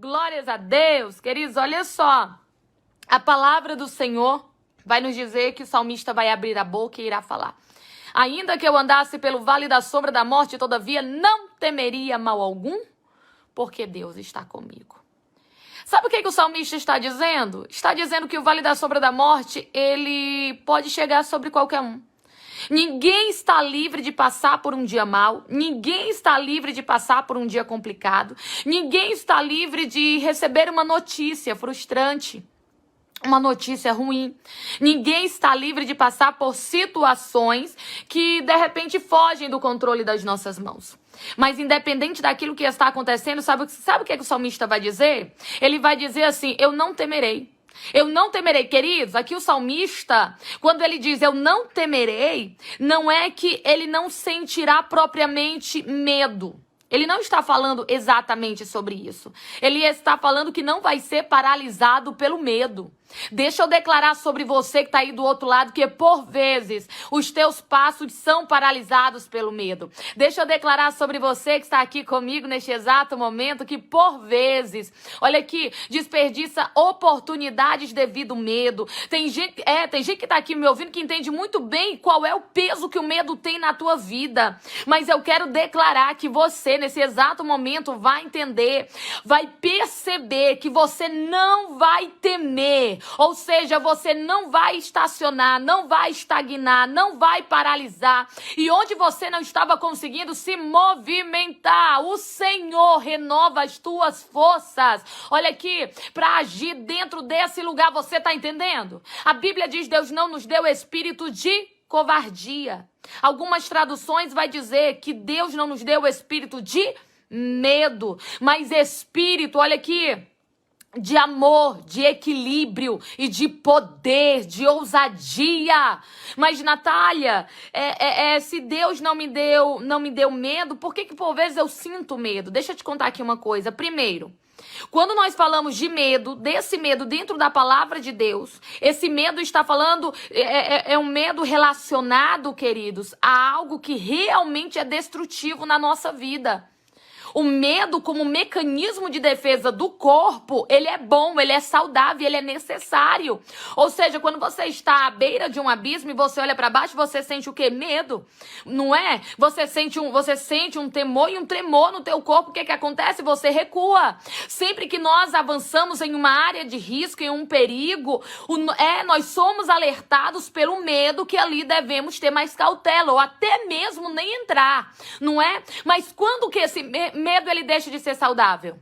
Glórias a Deus. Queridos, olha só. A palavra do Senhor vai nos dizer que o salmista vai abrir a boca e irá falar. Ainda que eu andasse pelo vale da sombra da morte, todavia não temeria mal algum, porque Deus está comigo. Sabe o que o salmista está dizendo? Está dizendo que o vale da sombra da morte, ele pode chegar sobre qualquer um. Ninguém está livre de passar por um dia mau, ninguém está livre de passar por um dia complicado, ninguém está livre de receber uma notícia frustrante, uma notícia ruim. Ninguém está livre de passar por situações que de repente fogem do controle das nossas mãos. Mas independente daquilo que está acontecendo, sabe o que o salmista vai dizer? Ele vai dizer assim: eu não temerei. Eu não temerei, queridos. Aqui o salmista, quando ele diz eu não temerei, não é que ele não sentirá propriamente medo. Ele não está falando exatamente sobre isso. Ele está falando que não vai ser paralisado pelo medo. Deixa eu declarar sobre você que está aí do outro lado que por vezes os teus passos são paralisados pelo medo. Deixa eu declarar sobre você que está aqui comigo neste exato momento que por vezes, olha aqui, desperdiça oportunidades devido ao medo. Tem gente que está aqui me ouvindo que entende muito bem qual é o peso que o medo tem na tua vida. Mas eu quero declarar que você nesse exato momento vai entender, vai perceber que você não vai temer. Ou seja, você não vai estacionar, não vai estagnar, não vai paralisar. E onde você não estava conseguindo se movimentar, o Senhor renova as tuas forças. Olha aqui, para agir dentro desse lugar, você está entendendo? A Bíblia diz: Deus não nos deu espírito de covardia. Algumas traduções vai dizer que Deus não nos deu espírito de medo, mas espírito, olha aqui, de amor, de equilíbrio e de poder, de ousadia. Mas, Natália, se Deus não me deu medo, por que por vezes eu sinto medo? Deixa eu te contar aqui uma coisa. Primeiro, quando nós falamos de medo, desse medo dentro da palavra de Deus, esse medo está falando, é um medo relacionado, queridos, a algo que realmente é destrutivo na nossa vida. O medo, como mecanismo de defesa do corpo, ele é bom, ele é saudável, ele é necessário. Ou seja, quando você está à beira de um abismo e você olha para baixo, você sente o quê? Medo, não é? Você sente um temor e um tremor no teu corpo. O que acontece? Você recua. Sempre que nós avançamos em uma área de risco, em um perigo, nós somos alertados pelo medo que ali devemos ter mais cautela, ou até mesmo nem entrar, não é? Mas quando que esse medo ele deixa de ser saudável?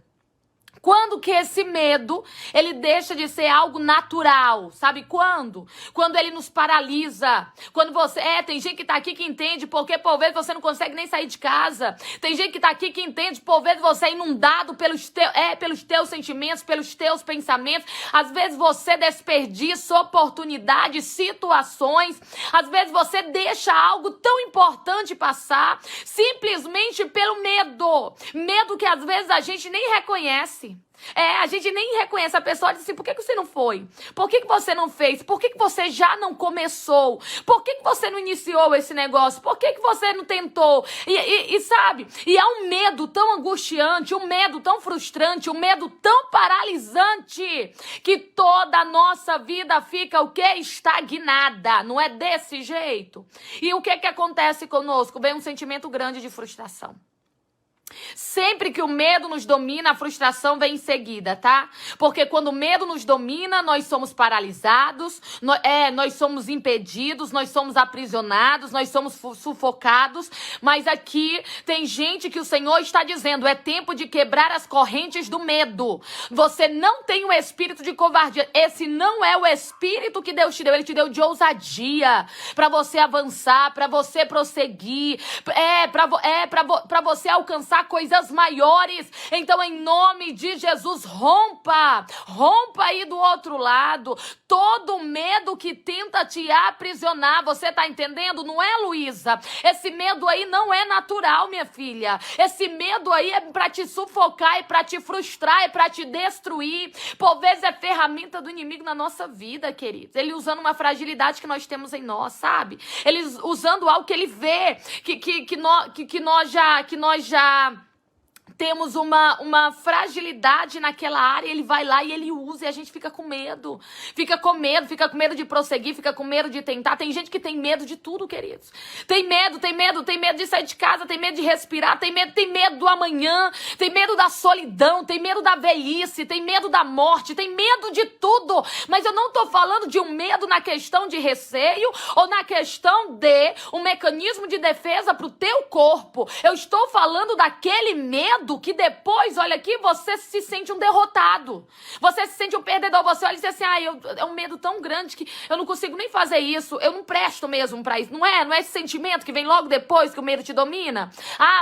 Quando que esse medo, ele deixa de ser algo natural? Sabe quando? Quando ele nos paralisa. Quando você... tem gente que tá aqui que entende porque por vezes você não consegue nem sair de casa. Tem gente que tá aqui que entende por vezes você é inundado pelos teus sentimentos, pelos teus pensamentos. Às vezes você desperdiça oportunidades, situações. Às vezes você deixa algo tão importante passar simplesmente pelo medo. Medo que às vezes a gente nem reconhece. A gente nem reconhece. A pessoa diz assim: por que você não foi? Por que você não fez? Por que você já não começou? Por que você não iniciou esse negócio? Por que você não tentou? E sabe? E há um medo tão angustiante, um medo tão frustrante, um medo tão paralisante que toda a nossa vida fica o quê? Estagnada. Não é desse jeito? E o que acontece conosco? Vem um sentimento grande de frustração. Sempre que o medo nos domina, a frustração vem em seguida, tá? Porque quando o medo nos domina, nós somos paralisados, nós somos impedidos, nós somos aprisionados, nós somos sufocados. Mas aqui tem gente que o Senhor está dizendo: é tempo de quebrar as correntes do medo. Você não tem o espírito de covardia. Esse não é o espírito que Deus te deu. Ele te deu de ousadia para você avançar, para você prosseguir, para você alcançar coisas maiores. Então, em nome de Jesus, rompa aí do outro lado todo medo que tenta te aprisionar. Você tá entendendo? Não é, Luísa? Esse medo aí não é natural, minha filha. Esse medo aí é pra te sufocar, é pra te frustrar, é pra te destruir. Por vezes é ferramenta do inimigo na nossa vida, queridos. Ele usando uma fragilidade que nós temos em nós, sabe? Ele usando algo que ele vê, que nós já temos uma fragilidade naquela área, ele vai lá e ele usa e a gente fica com medo. Fica com medo de prosseguir, fica com medo de tentar. Tem gente que tem medo de tudo, queridos. Tem medo de sair de casa, tem medo de respirar, tem medo do amanhã, tem medo da solidão, tem medo da velhice, tem medo da morte, tem medo de tudo. Mas eu não tô falando de um medo na questão de receio ou na questão de um mecanismo de defesa pro teu corpo. Eu estou falando daquele medo que depois, olha aqui, você se sente um derrotado. Você se sente um perdedor. Você olha e diz assim, é um medo tão grande que eu não consigo nem fazer isso. Eu não presto mesmo pra isso. Não é esse sentimento que vem logo depois que o medo te domina?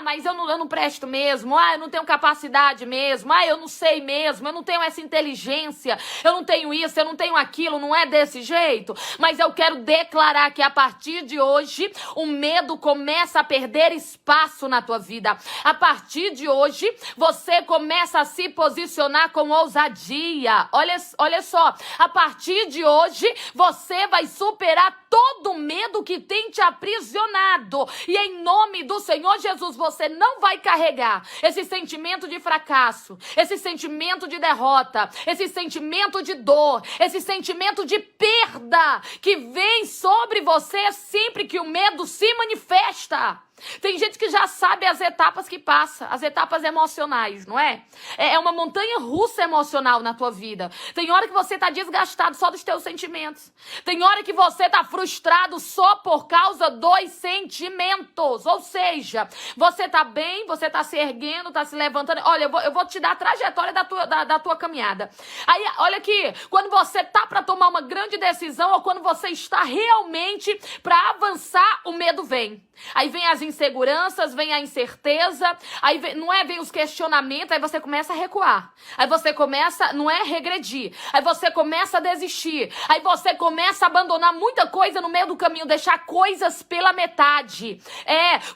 Mas eu não presto mesmo. Eu não tenho capacidade mesmo. Eu não sei mesmo. Eu não tenho essa inteligência. Eu não tenho isso, eu não tenho aquilo. Não é desse jeito. Mas eu quero declarar que a partir de hoje, o medo começa a perder espaço na tua vida. A partir de hoje, você começa a se posicionar com ousadia. Olha só, a partir de hoje, você vai superar todo medo que tem te aprisionado. E em nome do Senhor Jesus, você não vai carregar esse sentimento de fracasso, esse sentimento de derrota, esse sentimento de dor, esse sentimento de perda que vem sobre você sempre que o medo se manifesta. Tem gente que já sabe as etapas que passa, as etapas emocionais, não é? É uma montanha russa emocional na tua vida. Tem hora que você tá desgastado só dos teus sentimentos. Tem hora que você tá frustrado só por causa dos sentimentos. Ou seja, você tá bem, você tá se erguendo, tá se levantando. Olha, eu vou te dar a trajetória da tua caminhada. Aí, olha aqui, quando você tá pra tomar uma grande decisão ou quando você está realmente pra avançar, o medo vem. Aí vem as inseguranças, vem a incerteza, aí vem os questionamentos, aí você começa a recuar. Aí você começa, não é regredir, aí você começa a desistir, aí você começa a abandonar muita coisa no meio do caminho, deixar coisas pela metade.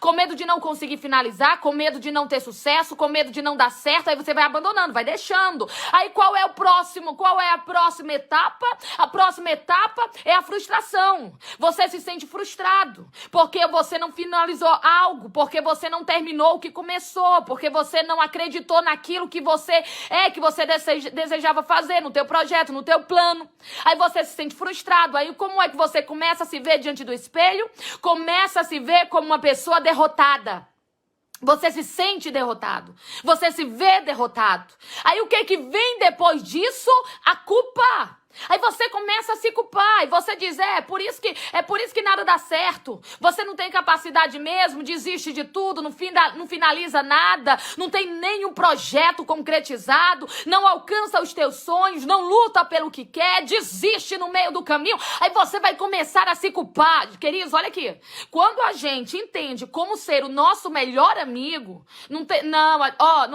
Com medo de não conseguir finalizar, com medo de não ter sucesso, com medo de não dar certo, aí você vai abandonando, vai deixando. Aí qual é a próxima etapa? A próxima etapa é a frustração. Você se sente frustrado, porque você não finalizou algo, porque você não terminou o que começou, porque você não acreditou naquilo que você desejava fazer, no teu projeto, no teu plano. Aí você se sente frustrado. Aí como é que você começa a se ver diante do espelho? Começa a se ver como uma pessoa derrotada. Você se sente derrotado. Você se vê derrotado. Aí o que vem depois disso? A culpa. Aí você começa a se culpar e você diz, é por isso que nada dá certo. Você não tem capacidade mesmo, desiste de tudo, não finaliza nada, não tem nenhum projeto concretizado, não alcança os teus sonhos, não luta pelo que quer, desiste no meio do caminho. Aí você vai começar a se culpar. Queridos, olha aqui, quando a gente entende como ser o nosso melhor amigo, não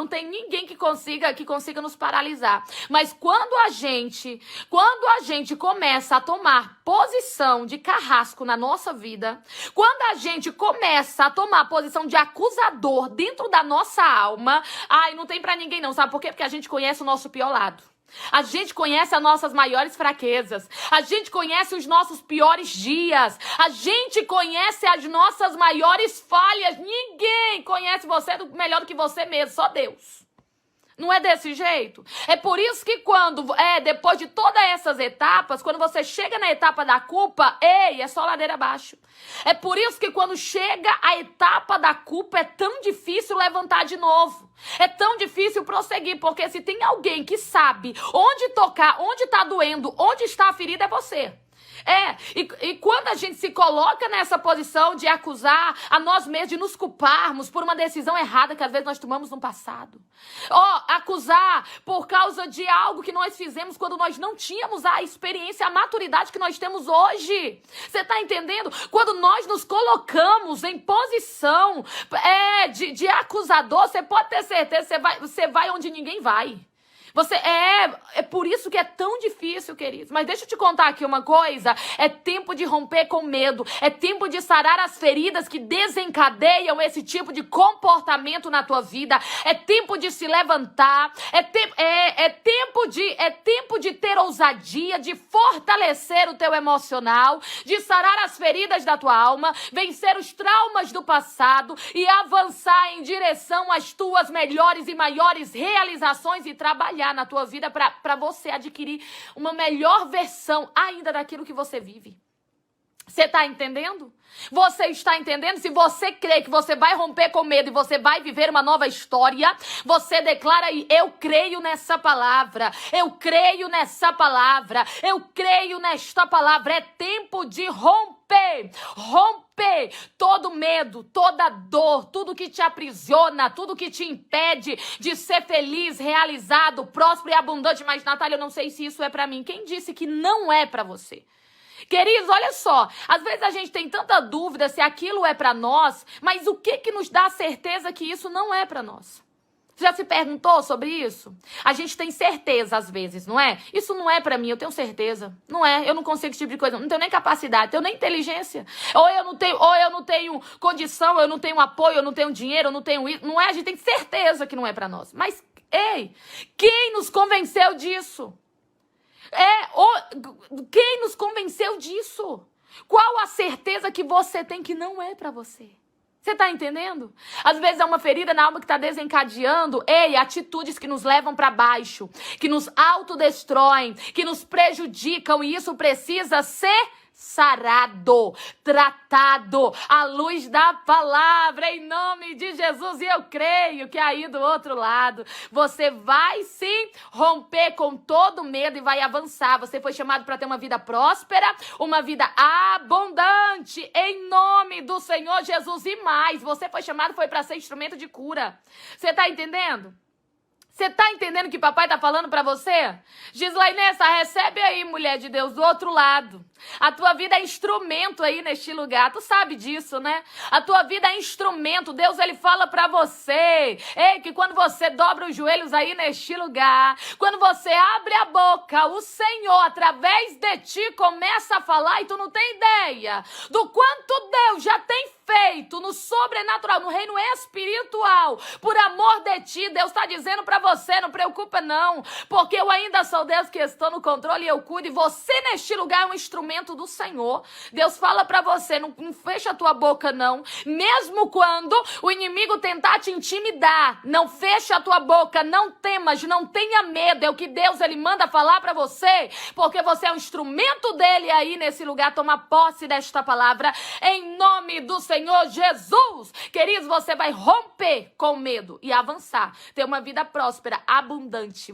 tem ninguém que consiga nos paralisar. Mas quando a gente começa a tomar posição de carrasco na nossa vida, quando a gente começa a tomar posição de acusador dentro da nossa alma, não tem pra ninguém não, sabe por quê? Porque a gente conhece o nosso pior lado. A gente conhece as nossas maiores fraquezas. A gente conhece os nossos piores dias. A gente conhece as nossas maiores falhas. Ninguém conhece você melhor do que você mesmo, só Deus. Não é desse jeito? É por isso que depois de todas essas etapas, quando você chega na etapa da culpa, é só ladeira abaixo. É por isso que quando chega a etapa da culpa, é tão difícil levantar de novo. É tão difícil prosseguir, porque se tem alguém que sabe onde tocar, onde tá doendo, onde está a ferida, é você. E quando a gente se coloca nessa posição de acusar a nós mesmos, de nos culparmos por uma decisão errada que às vezes nós tomamos no passado. Acusar por causa de algo que nós fizemos quando nós não tínhamos a experiência, a maturidade que nós temos hoje. Você tá entendendo? Quando nós nos colocamos em posição de acusador, você pode ter certeza, você vai onde ninguém vai. É por isso que é tão difícil, queridos. Mas deixa eu te contar aqui uma coisa. É tempo de romper com medo. É tempo de sarar as feridas que desencadeiam esse tipo de comportamento na tua vida. É tempo de se levantar. É tempo de ter ousadia. ousadia de fortalecer o teu emocional, de sarar as feridas da tua alma, vencer os traumas do passado e avançar em direção às tuas melhores e maiores realizações e trabalhar na tua vida para você adquirir uma melhor versão ainda daquilo que você vive. Você está entendendo? Você está entendendo? Se você crê que você vai romper com medo e você vai viver uma nova história, você declara aí: eu creio nessa palavra, eu creio nessa palavra, eu creio nesta palavra. É tempo de romper, romper todo medo, toda dor, tudo que te aprisiona, tudo que te impede de ser feliz, realizado, próspero e abundante. Mas, Natália, eu não sei se isso é para mim. Quem disse que não é para você? Queridos, olha só, às vezes a gente tem tanta dúvida se aquilo é para nós, mas o que nos dá a certeza que isso não é para nós? Você já se perguntou sobre isso? A gente tem certeza às vezes, não é? Isso não é pra mim, eu tenho certeza. Não é, eu não consigo esse tipo de coisa. Não tenho nem capacidade, tenho nem inteligência. Ou eu não tenho condição, eu não tenho apoio, eu não tenho dinheiro, eu não tenho isso. Não é, a gente tem certeza que não é pra nós. Mas, ei, quem nos convenceu disso? Quem nos convenceu disso? Qual a certeza que você tem que não é pra você? Você tá entendendo? Às vezes é uma ferida na alma que tá desencadeando, atitudes que nos levam pra baixo, que nos autodestroem, que nos prejudicam, e isso precisa ser sarado, tratado, à luz da palavra, em nome de Jesus. E eu creio que aí do outro lado, você vai sim romper com todo medo e vai avançar. Você foi chamado para ter uma vida próspera, uma vida abundante, em nome do Senhor Jesus. E mais, você foi chamado para ser instrumento de cura. Você tá entendendo? Você tá entendendo o que papai tá falando pra você? Gislainessa, recebe aí, mulher de Deus, do outro lado. A tua vida é instrumento aí neste lugar. Tu sabe disso, né? A tua vida é instrumento. Deus, ele fala pra você, que quando você dobra os joelhos aí neste lugar, quando você abre a boca, o Senhor, através de ti, começa a falar, e tu não tem ideia do quanto Deus já tem feito no sobrenatural, no reino espiritual, por amor de ti. Deus está dizendo para você: não preocupa não, porque eu ainda sou Deus que estou no controle e eu cuido, e você neste lugar é um instrumento do Senhor. Deus fala para você: não fecha a tua boca não, mesmo quando o inimigo tentar te intimidar, não fecha a tua boca, não temas, não tenha medo. É o que Deus, ele manda falar para você, porque você é um instrumento dele aí nesse lugar. Toma posse desta palavra em nome do Senhor Jesus. Queridos, você vai romper com medo e avançar, ter uma vida próspera, abundante.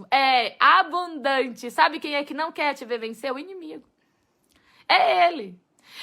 Abundante. Sabe quem é que não quer te ver vencer? O inimigo. É ele.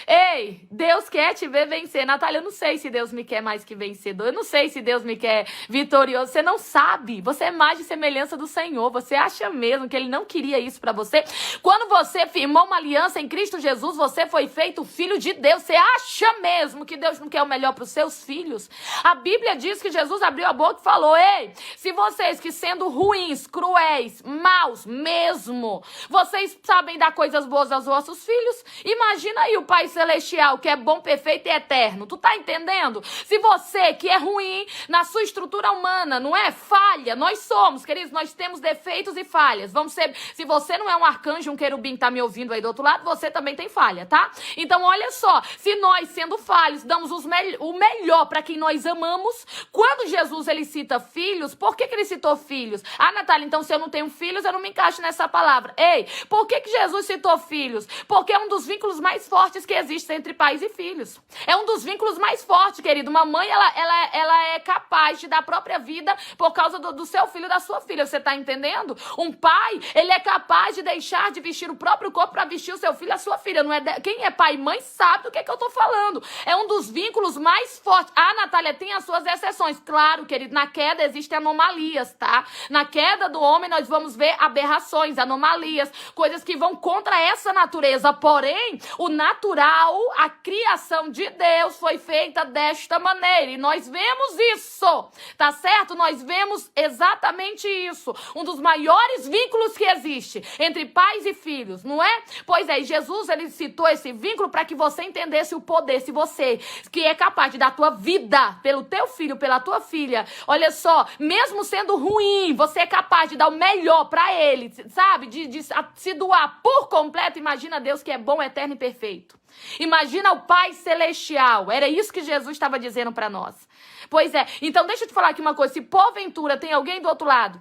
Ei, Deus quer te ver vencer. Natália, eu não sei se Deus me quer mais que vencedor. Eu não sei se Deus me quer vitorioso. Você não sabe. Você é mais de semelhança do Senhor. Você acha mesmo que ele não queria isso pra você? Quando você firmou uma aliança em Cristo Jesus, você foi feito filho de Deus. Você acha mesmo que Deus não quer o melhor pros seus filhos? A Bíblia diz que Jesus abriu a boca e falou: ei, se vocês que sendo ruins, cruéis, maus mesmo, vocês sabem dar coisas boas aos vossos filhos, imagina aí o Pai Celestial, que é bom, perfeito e eterno. Tu tá entendendo? Se você que é ruim na sua estrutura humana, não é? Falha. Nós somos, queridos, nós temos defeitos e falhas. Vamos ser, se você não é um arcanjo, um querubim que tá me ouvindo aí do outro lado, você também tem falha, tá? Então, olha só, se nós, sendo falhos, damos o melhor para quem nós amamos, quando Jesus, ele cita filhos, por que ele citou filhos? Ah, Natália, então se eu não tenho filhos, eu não me encaixo nessa palavra. Ei, por que Jesus citou filhos? Porque é um dos vínculos mais fortes que existe entre pais e filhos. É um dos vínculos mais fortes, querido. Uma mãe, ela é capaz de dar a própria vida por causa do seu filho, da sua filha. Você tá entendendo? Um pai, ele é capaz de deixar de vestir o próprio corpo para vestir o seu filho, a sua filha. Não é quem é pai e mãe sabe do que eu tô falando. É um dos vínculos mais fortes. Ah, Natália, tem as suas exceções. Claro, querido, na queda existem anomalias, tá? Na queda do homem nós vamos ver aberrações, anomalias, coisas que vão contra essa natureza. Porém, o natural natural, a criação de Deus foi feita desta maneira. E nós vemos isso, tá certo? Nós vemos exatamente isso. Um dos maiores vínculos que existe entre pais e filhos, não é? Pois é, Jesus, ele citou esse vínculo para que você entendesse o poder. Se você, que é capaz de dar a tua vida pelo teu filho, pela tua filha, olha só, mesmo sendo ruim, você é capaz de dar o melhor para ele, sabe? De se doar por completo. Imagina Deus que é bom, eterno e perfeito. Imagina o Pai Celestial. Era isso que Jesus estava dizendo para nós. Pois é, então deixa eu te falar aqui uma coisa. Se porventura tem alguém do outro lado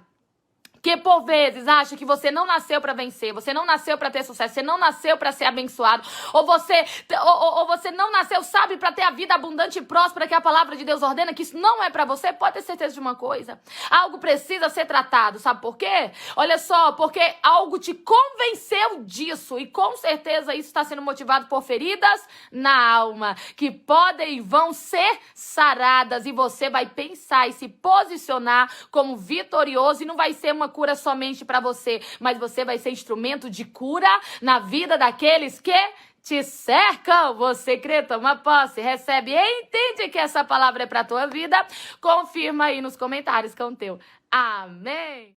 que por vezes acha que você não nasceu para vencer, você não nasceu para ter sucesso, você não nasceu para ser abençoado, ou você não nasceu, sabe, para ter a vida abundante e próspera que a palavra de Deus ordena, que isso não é para você, pode ter certeza de uma coisa. Algo precisa ser tratado, sabe por quê? Olha só, porque algo te convenceu disso e com certeza isso está sendo motivado por feridas na alma, que podem e vão ser saradas e você vai pensar e se posicionar como vitorioso e não vai ser uma cura somente para você, mas você vai ser instrumento de cura na vida daqueles que te cercam. Você crê, toma posse, recebe e entende que essa palavra é para tua vida? Confirma aí nos comentários com o teu amém.